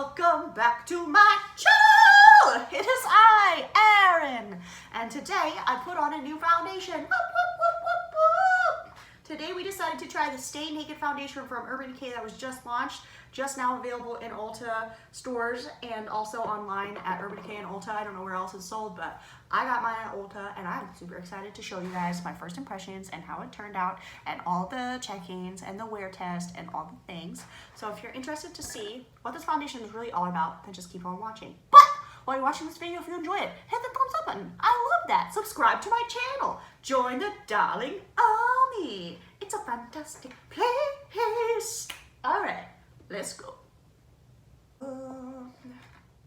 welcome back to my channel! It is I, Aaron, and today I put on a new foundation. Whoop, whoop, whoop, whoop, whoop. Today we decided to try the Stay Naked foundation from Urban Decay that was just launched, just now available in Ulta stores and also online at Urban Decay and Ulta. I don't know where else it's sold, but I got mine at Ulta and I'm super excited to show you guys my first impressions and how it turned out and all the check-ins and the wear test and all the things. So if you're interested to see what this foundation is really all about, then just keep on watching. But while you're watching this video, if you enjoy it, hit the thumbs up button. I love that. Subscribe to my channel. Join the darling army. It's a fantastic place. All right, let's go.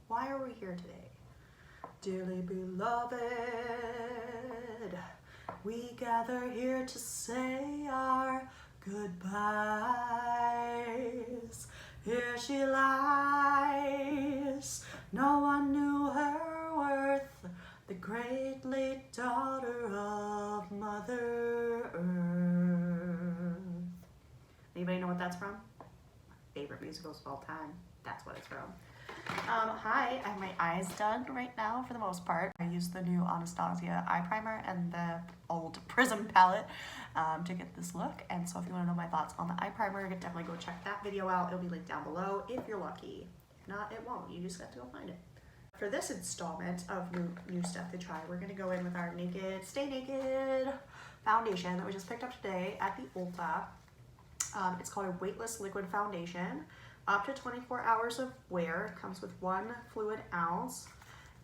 Why are we here today? Dearly beloved, we gather here to say our goodbyes. Here she lies, no one knew her worth, the great late daughter of Mother Earth. Anybody know what that's from? Favorite musicals of all time. That's what it's from. Hi, I have my eyes done right now for the most part. I used the new Anastasia eye primer and the old Prism palette to get this look. And so if you want to know my thoughts on the eye primer, definitely go check that video out. It'll be linked down below if you're lucky. If not, it won't. You just have to go find it. For this installment of new stuff to try, we're going to go in with our Stay Naked foundation that we just picked up today at the Ulta. It's called a weightless liquid foundation. Up to 24 hours of wear. It comes with 1 fluid ounce.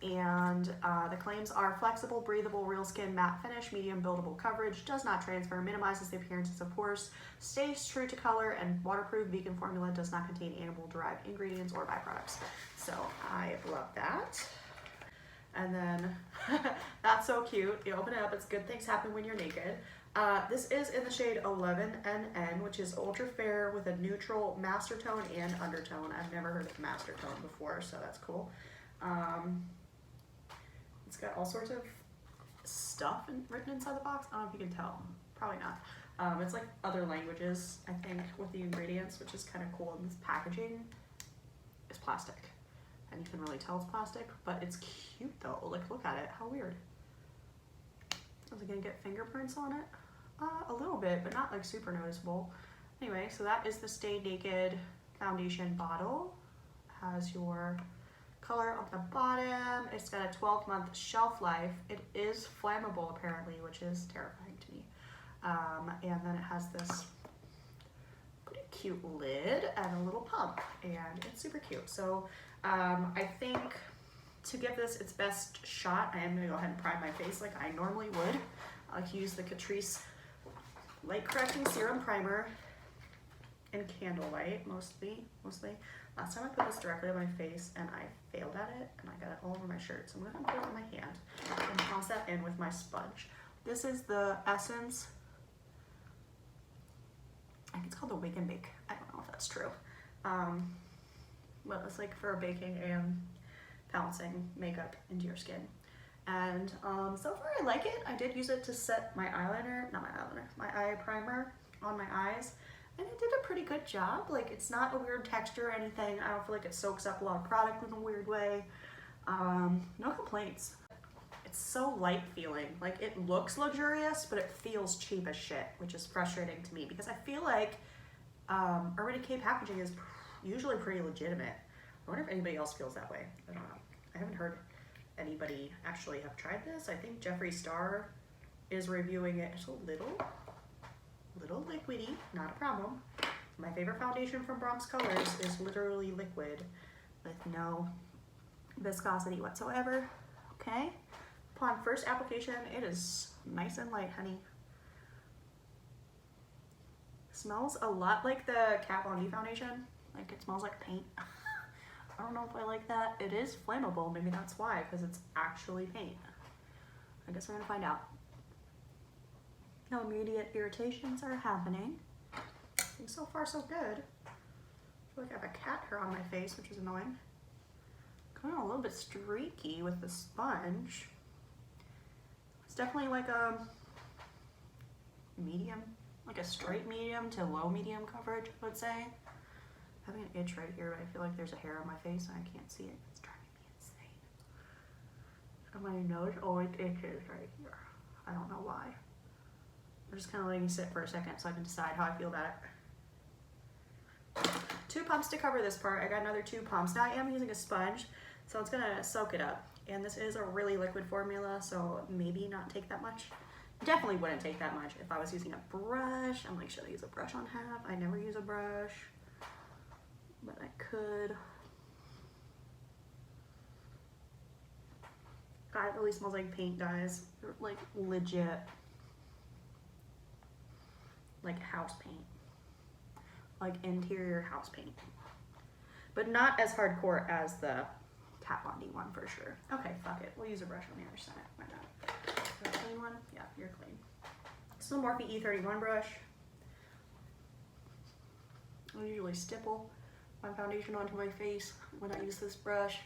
And the claims are flexible, breathable, real skin, matte finish, medium buildable coverage, does not transfer, minimizes the appearances of pores, stays true to color, and waterproof. Vegan formula, does not contain animal-derived ingredients or byproducts. So I love that. And then, that's so cute. You open it up, it's good things happen when you're naked. This is in the shade 11NN, which is ultra fair with a neutral master tone and undertone. I've never heard of master tone before, so that's cool. It's got all sorts of stuff written inside the box. I don't know if you can tell. Probably not. It's like other languages, I think, with the ingredients, which is kind of cool. And this packaging is plastic. And you can really tell it's plastic, but it's cute though. Like, look at it. How weird. Is it gonna get fingerprints on it? A little bit, but not like super noticeable. Anyway, so that is the Stay Naked foundation bottle. Has your color on the bottom. It's got a 12-month shelf life. It is flammable apparently, which is terrifying to me. And then it has this pretty cute lid and a little pump, and it's super cute. So I think to give this its best shot, I am going to go ahead and prime my face like I normally would. I like to use the Catrice Light Correcting Serum Primer in Candlelight, mostly. Last time I put this directly on my face and I failed at it and I got it all over my shirt. So I'm going to put it on my hand and toss that in with my sponge. This is the Essence, I think it's called the Wake and Bake. I don't know if that's true. But it's like for baking and balancing makeup into your skin. And so far I like it. I did use it to set my my eye primer on my eyes, and it did a pretty good job. Like, it's not a weird texture or anything. I don't feel like it soaks up a lot of product in a weird way. No complaints. It's so light feeling. Like, it looks luxurious, but it feels cheap as shit, which is frustrating to me because I feel like Urban Decay packaging is usually pretty legitimate. I wonder if anybody else feels that way. I don't know. I haven't heard anybody actually have tried this. I think Jeffree Star is reviewing it. It's a little liquidy, not a problem. My favorite foundation from Bronx Colors is literally liquid with no viscosity whatsoever. Okay. Upon first application, it is nice and light, honey. Smells a lot like the Kat Von D foundation. Like, it smells like paint. I don't know if I like that. It is flammable. Maybe that's why, because it's actually paint. I guess we're gonna find out. No immediate irritations are happening. I think so far so good. I feel like I have a cat hair on my face, which is annoying. Kind of a little bit streaky with the sponge. It's definitely like a medium, like a straight medium to low medium coverage, I would say. having an itch right here, but I feel like there's a hair on my face and I can't see it. It's driving me insane. And my nose always itches right here. I don't know why. I'm just kind of letting it sit for a second so I can decide how I feel about it. 2 pumps to cover this part. I got another 2 pumps. Now I am using a sponge, so it's gonna soak it up. And this is a really liquid formula, so maybe not take that much. Definitely wouldn't take that much if I was using a brush. I'm like, should I use a brush on half? I never use a brush, but I could. God, it really smells like paint, guys. Like legit. Like house paint. Like interior house paint. But not as hardcore as the Kat Von D one for sure. Okay, fuck it. We'll use a brush on the other side. Why not? Is that a clean one? Yeah, you're clean. This is a Morphe E31 brush. I usually stipple my foundation onto my face when I use this brush.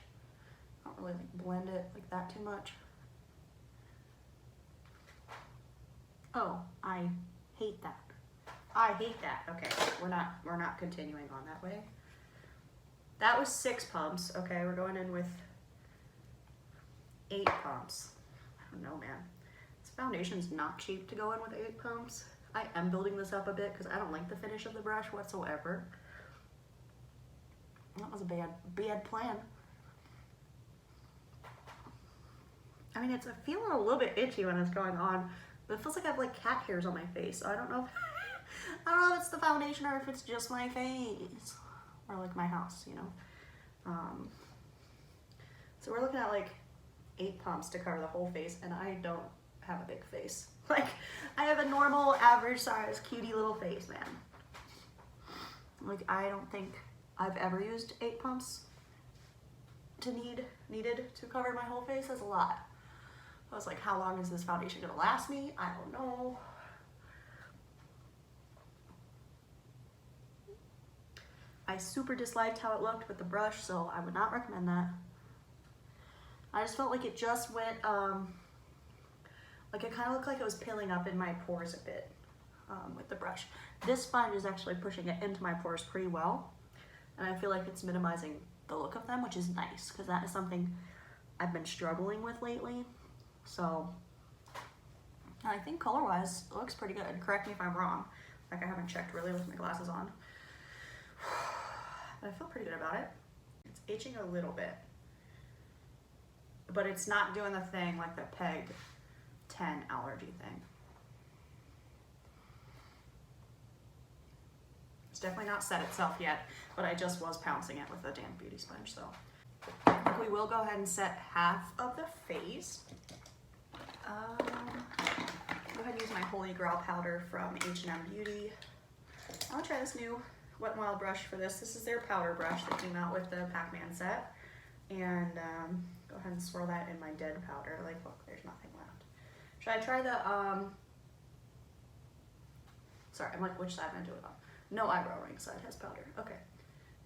I don't really like blend it like that too much. Oh, I hate that. I hate that. Okay, we're not continuing on that way. That was 6 pumps. Okay, we're going in with 8 pumps. I don't know, man. This foundation's not cheap to go in with 8 pumps. I am building this up a bit because I don't like the finish of the brush whatsoever. That was a bad plan. I mean, it's feeling a little bit itchy when it's going on, but it feels like I have like cat hairs on my face. So I don't know. I don't know if it's the foundation or if it's just my face or like my house, you know. So we're looking at like 8 pumps to cover the whole face, and I don't have a big face. Like, I have a normal, average size, cutie little face, man. Like, I don't think I've ever used 8 pumps needed to cover my whole face. That's a lot. I was like, how long is this foundation gonna last me? I don't know. I super disliked how it looked with the brush, so I would not recommend that. I just felt like it just went, like it kind of looked like it was pilling up in my pores a bit with the brush. This sponge is actually pushing it into my pores pretty well, and I feel like it's minimizing the look of them, which is nice, because that is something I've been struggling with lately. So I think color-wise, it looks pretty good. Correct me if I'm wrong. Like, I haven't checked really with my glasses on. But I feel pretty good about it. It's itching a little bit, but it's not doing the thing like the PEG 10 allergy thing. It's definitely not set itself yet, but I just was pouncing it with a damp beauty sponge, so. We will go ahead and set half of the face. Go ahead and use my Holy Grail powder from H&M Beauty. I'll try this new Wet n Wild brush for this. This is their powder brush that came out with the Pac-Man set. And go ahead and swirl that in my dead powder. Like, look, there's nothing left. Should I try the, sorry, I'm like, which side am I doing it on? No eyebrow ring side has powder. Okay.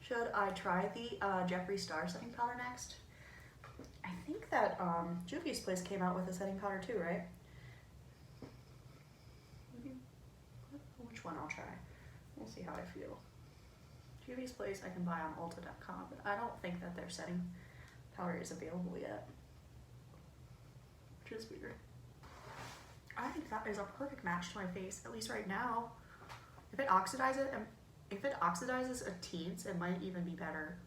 Should I try the Jeffree Star setting powder next? I think that Juvia's Place came out with a setting powder too, right? Which one I'll try. We'll see how I feel. Juvia's Place I can buy on Ulta.com, but I don't think that their setting powder is available yet, which is weird. I think that is a perfect match to my face, at least right now. If it oxidizes a teen's, it might even be better.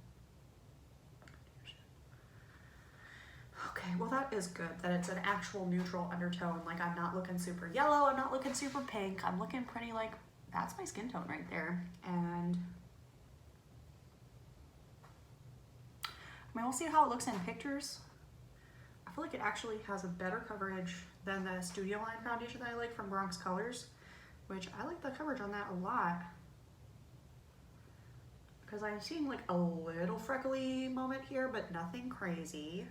Okay, well that is good, that it's an actual neutral undertone. Like, I'm not looking super yellow, I'm not looking super pink, I'm looking pretty like, that's my skin tone right there. And I mean, we'll see how it looks in pictures. I feel like it actually has a better coverage than the Studio Line foundation that I like from Bronx Colors, which I like the coverage on that a lot. Because I'm seeing like a little freckly moment here, but nothing crazy.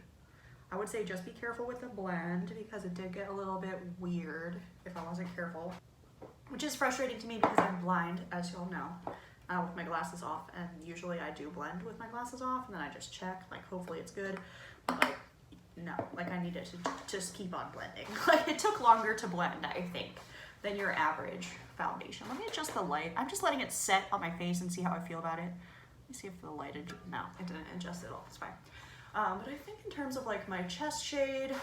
I would say just be careful with the blend because it did get a little bit weird if I wasn't careful. Which is frustrating to me because I'm blind, as y'all know, with my glasses off. And usually I do blend with my glasses off and then I just check, like hopefully it's good. But like, no, like I needed to just keep on blending. Like it took longer to blend, I think, than your average foundation. Let me adjust the light. I'm just letting it set on my face and see how I feel about it. me see if the light, no, it didn't adjust at all, it's fine. But I think in terms of like my chest shade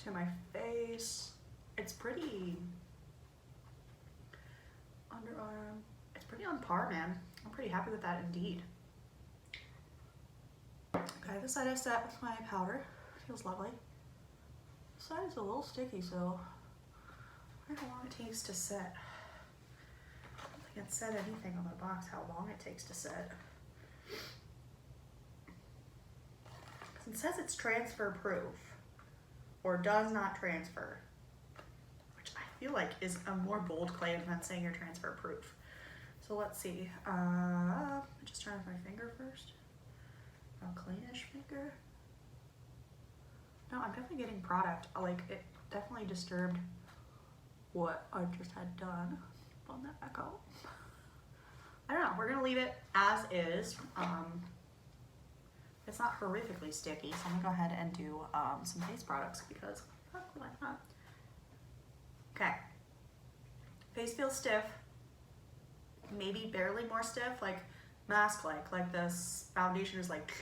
to my face, it's pretty underarm. It's pretty on par, man. I'm pretty happy with that indeed. Okay, this side I set with my powder. Feels lovely. This side is a little sticky, so I don't know how long it takes to set. I don't think it said anything on the box how long it takes to set. It says it's transfer proof, or does not transfer, which I feel like is a more bold claim than saying you're transfer proof. So let's see. Just turn off my finger first. A cleanish finger. No, I'm definitely getting product. Like, it definitely disturbed what I just had done. Blend that back out. I don't know. We're gonna leave it as is. It's not horrifically sticky, so I'm gonna go ahead and do some face products because why not? Okay. Face feels stiff. Maybe barely more stiff, like mask-like this foundation is like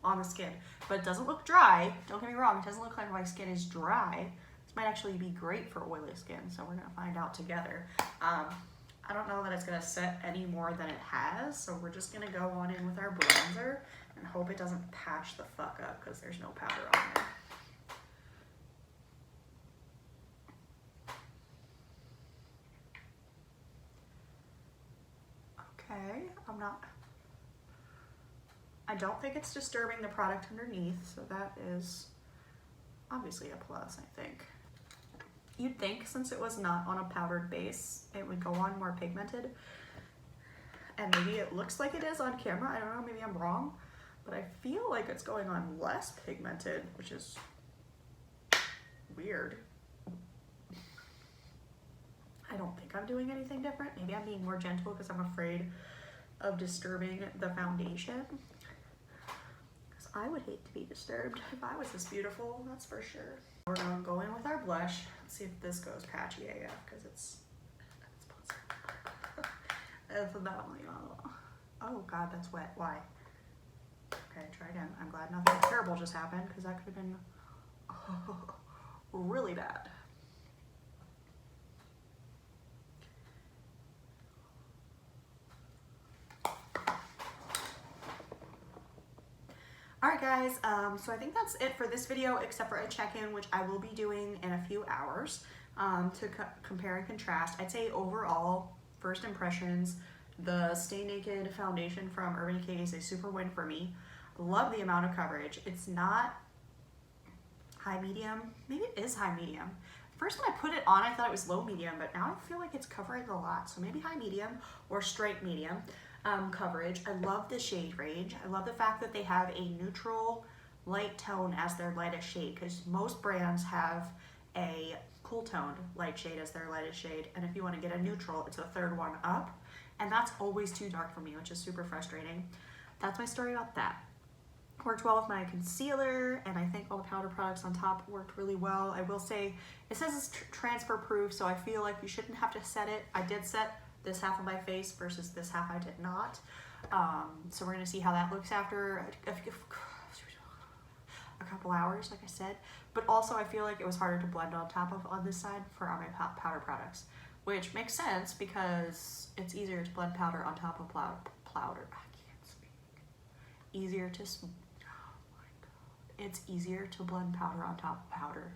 on the skin, but it doesn't look dry. Don't get me wrong, it doesn't look like my skin is dry. This might actually be great for oily skin, so we're gonna find out together. I don't know that it's gonna set any more than it has, so we're just gonna go on in with our bronzer and hope it doesn't patch the fuck up because there's no powder on there. Okay, I don't think it's disturbing the product underneath, so that is obviously a plus, I think. You'd think since it was not on a powdered base, it would go on more pigmented. And maybe it looks like it is on camera, I don't know, maybe I'm wrong, but I feel like it's going on less pigmented, which is weird. I don't think I'm doing anything different. Maybe I'm being more gentle because I'm afraid of disturbing the foundation. Because I would hate to be disturbed if I was this beautiful, that's for sure. We're gonna go in with our blush. Let's see if this goes patchy AF because it's definitely not. Oh God, that's wet. Why? Okay, try again. I'm glad nothing terrible just happened because that could have been really bad. Alright guys, so I think that's it for this video except for a check-in, which I will be doing in a few hours to compare and contrast. I'd say overall, first impressions, the Stay Naked foundation from Urban Decay is a super win for me. Love the amount of coverage. It's not high medium, maybe it is high medium. First when I put it on I thought it was low medium, but now I feel like it's covering a lot, so maybe high medium or straight medium. Coverage. I love the shade range. I love the fact that they have a neutral light tone as their lightest shade, because most brands have a cool toned light shade as their lightest shade, and if you want to get a neutral, it's the third one up, and that's always too dark for me, which is super frustrating. That's my story about that. Worked well with my concealer, and I think all the powder products on top worked really well. I will say, it says it's transfer proof, so I feel like you shouldn't have to set it. I did set this half of my face versus this half I did not. So we're gonna see how that looks after a couple hours, like I said. But also I feel like it was harder to blend on top of on this side for my powder products, which makes sense because it's easier to blend powder on top of powder. I can't speak. Easier to, oh my God. It's easier to blend powder on top of powder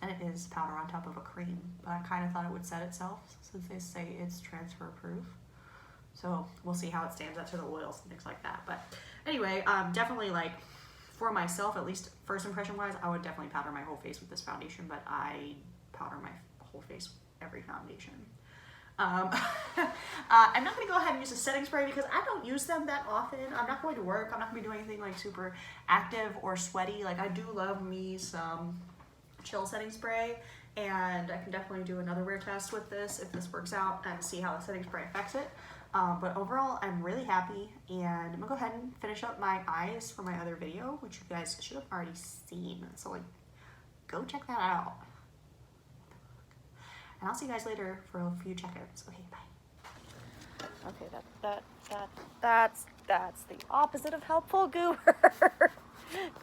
than it is powder on top of a cream, but I kind of thought it would set itself since they say it's transfer proof. So we'll see how it stands up to the oils and things like that. But anyway, definitely like for myself, at least first impression wise, I would definitely powder my whole face with this foundation, but I powder my whole face with every foundation. I'm not going to go ahead and use a setting spray because I don't use them that often. I'm not going to work. I'm not going to be doing anything like super active or sweaty. Like I do love me some chill setting spray, and I can definitely do another wear test with this if this works out and see how the setting spray affects it. But overall, I'm really happy, and I'm gonna go ahead and finish up my eyes for my other video, which you guys should have already seen. So like, go check that out. And I'll see you guys later for a few check-ins. Okay, bye. Okay, that's the opposite of helpful, Goober.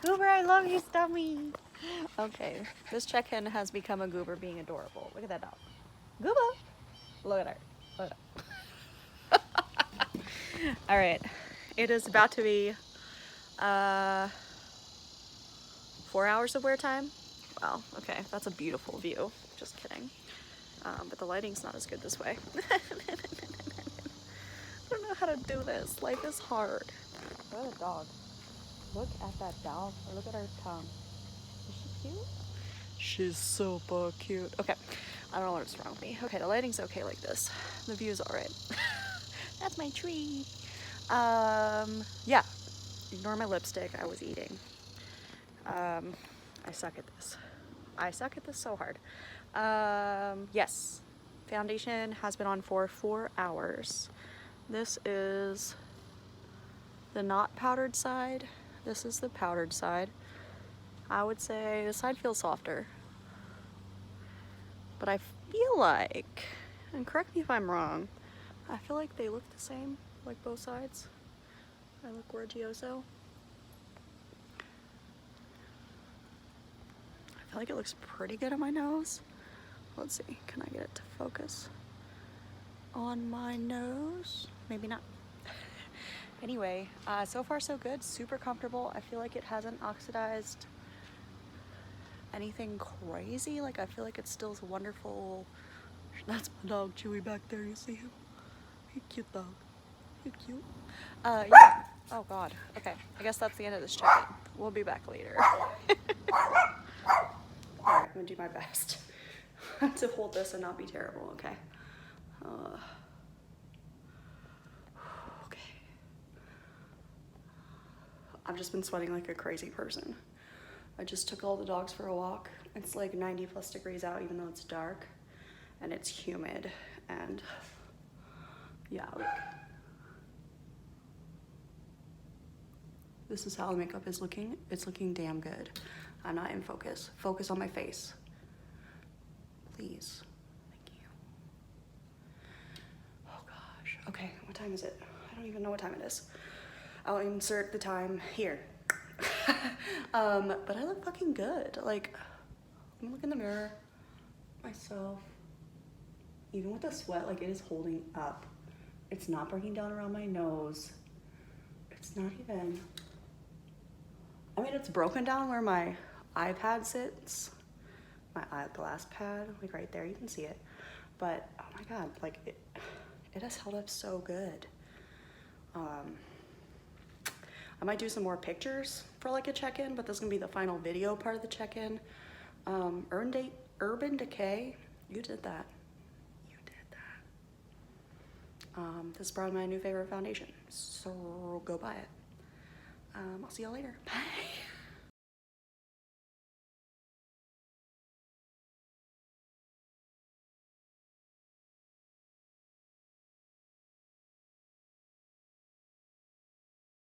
Goober, I love you, Stummy. Okay, this check-in has become a Goober being adorable. Look at that dog. Goober! Look at her. Look at her. All right, it is about to be 4 hours of wear time. Wow, okay, that's a beautiful view. Just kidding. But the lighting's not as good this way. I don't know how to do this. Life is hard. Look at the dog. Look at that dog. Or look at her tongue. Is she cute? She's super cute. Okay, I don't know what's wrong with me. Okay, the lighting's okay like this. The view's alright. That's my tree. Yeah. Ignore my lipstick. I was eating. I suck at this. I suck at this so hard. Yes. Foundation has been on for 4 hours. This is the not powdered side. This is the powdered side. I would say this side feels softer. But I feel like, and correct me if I'm wrong, I feel like they look the same, like both sides. I look Gorgioso. I feel like it looks pretty good on my nose. Let's see, can I get it to focus on my nose? Maybe not. Anyway, so far so good, super comfortable. I feel like it hasn't oxidized anything crazy. Like, I feel like it's still a wonderful. That's my dog Chewy back there, you see him? He's cute dog. He's cute. Yeah. Oh god. Okay, I guess that's the end of this check-in. We'll be back later. Alright, I'm gonna do my best to hold this and not be terrible, okay? Okay. I've just been sweating like a crazy person. I just took all the dogs for a walk. It's like 90+ degrees out, even though it's dark, and it's humid, and yeah, like, this is how the makeup is looking. It's looking damn good. I'm not in focus. Focus on my face, please. Thank you. Oh gosh. Okay, what time is it? I don't even know what time it is. I'll insert the time here. But I look fucking good. Like, I'm gonna look in the mirror myself. Even with the sweat, like, it is holding up. It's not breaking down around my nose. It's not even, I mean, it's broken down where my iPad sits, my eyeglass pad, like right there, you can see it. But oh my god, like, it has held up so good. I might do some more pictures for like a check-in, but this is gonna be the final video part of the check-in. Urban Decay, you did that. You did that. This is probably my new favorite foundation, so go buy it. I'll see y'all later. Bye.